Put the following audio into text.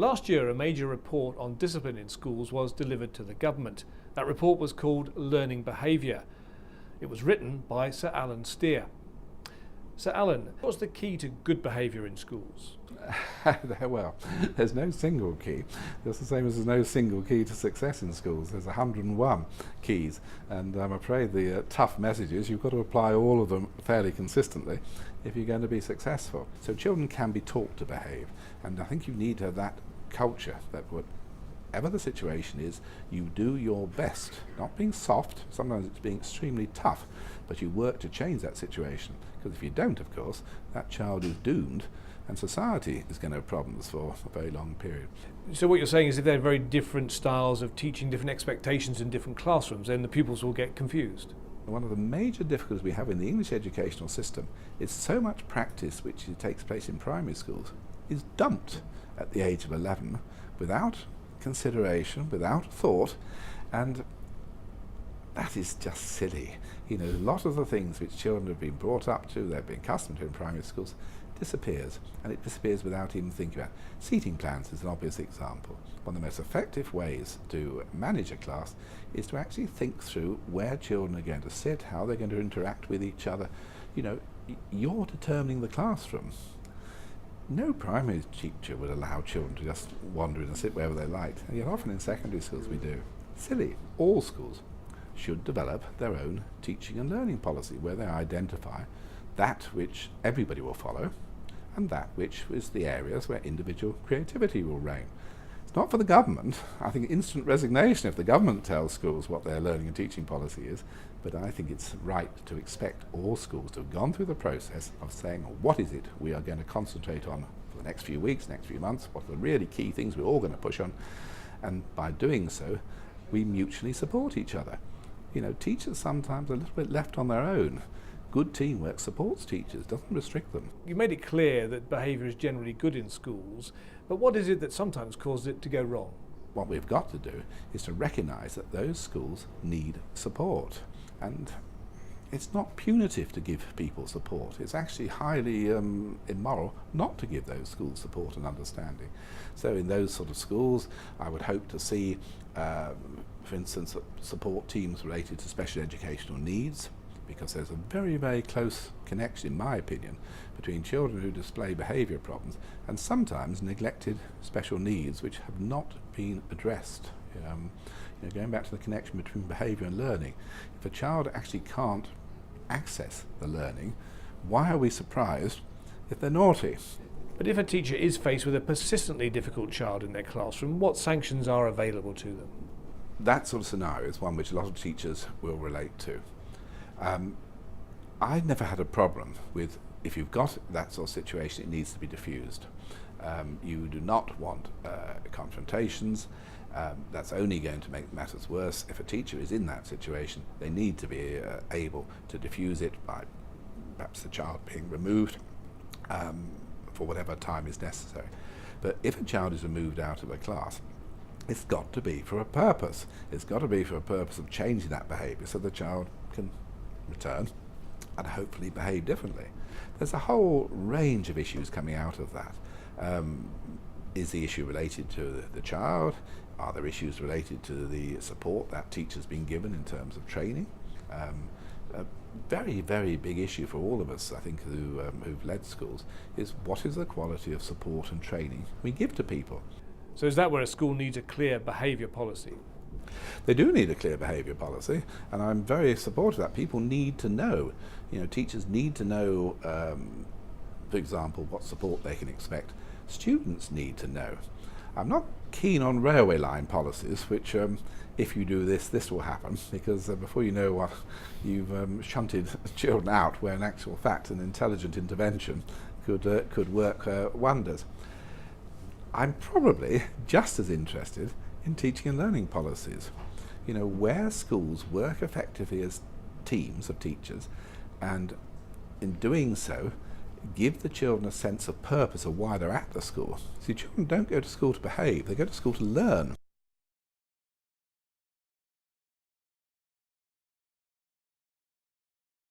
Last year, a major report on discipline in schools was delivered to the government. That report was called Learning Behaviour. It was written by Sir Alan Steer. Sir Alan, what's the key to good behaviour in schools? Well, there's no single key. Just the same as there's no single key to success in schools. There's 101 keys, and I'm afraid the tough message is you've got to apply all of them fairly consistently if you're going to be successful. So children can be taught to behave, and I think you need to have that culture that whatever the situation is, you do your best, not being soft, sometimes it's being extremely tough, but you work to change that situation, because if you don't, of course, that child is doomed and society is going to have problems for a very long period. So what you're saying is if there are very different styles of teaching, different expectations in different classrooms, then the pupils will get confused. One of the major difficulties we have in the English educational system is so much practice which takes place in primary schools is dumped at the age of 11 without consideration, without thought, and that is just silly. You know, a lot of the things which children have been brought up to, they've been accustomed to in primary schools, disappears, and it disappears without even thinking about it. Seating plans is an obvious example. One of the most effective ways to manage a class is to actually think through where children are going to sit, how they're going to interact with each other. You know, you're determining the classroom. No primary teacher would allow children to just wander in and sit wherever they liked, and yet often in secondary schools we do. Silly. All schools should develop their own teaching and learning policy where they identify that which everybody will follow and that which is the areas where individual creativity will reign. It's not for the government. I think instant resignation if the government tells schools what their learning and teaching policy is, but I think it's right to expect all schools to have gone through the process of saying what is it we are going to concentrate on for the next few weeks, next few months, what are the really key things we're all going to push on, and by doing so we mutually support each other. You know, teachers sometimes are a little bit left on their own. Good teamwork supports teachers, doesn't restrict them. You made it clear that behaviour is generally good in schools, but what is it that sometimes causes it to go wrong? What we've got to do is to recognise that those schools need support, and it's not punitive to give people support. It's actually highly immoral not to give those schools support and understanding. So in those sort of schools I would hope to see, for instance, support teams related to special educational needs, because there's a very, very close connection, in my opinion, between children who display behaviour problems and sometimes neglected special needs which have not been addressed. You know, going back to the connection between behaviour and learning, if a child actually can't access the learning, why are we surprised if they're naughty? But if a teacher is faced with a persistently difficult child in their classroom, what sanctions are available to them? That sort of scenario is one which a lot of teachers will relate to. I never had a problem with, if you've got that sort of situation, it needs to be diffused. You do not want confrontations. That's only going to make matters worse. If a teacher is in that situation, they need to be able to diffuse it by perhaps the child being removed for whatever time is necessary. But if a child is removed out of a class, it's got to be for a purpose. It's got to be for a purpose of changing that behaviour so the child can return and hopefully behave differently. There's a whole range of issues coming out of that. Is the issue related to the child? Are there issues related to the support that teacher's been given in terms of training? A very, very big issue for all of us, I think, who've led schools, is what is the quality of support and training we give to people. So is that where a school needs a clear behaviour policy? They do need a clear behaviour policy, and I'm very supportive of that. People need to know, you know, teachers need to know, for example, what support they can expect. Students need to know. I'm not keen on railway line policies, which if you do this, this will happen, because before you know what, you've shunted children out, where in actual fact an intelligent intervention could work wonders. I'm probably just as interested in teaching and learning policies. You know, where schools work effectively as teams of teachers, and in doing so give the children a sense of purpose of why they're at the school. See, children don't go to school to behave, they go to school to learn.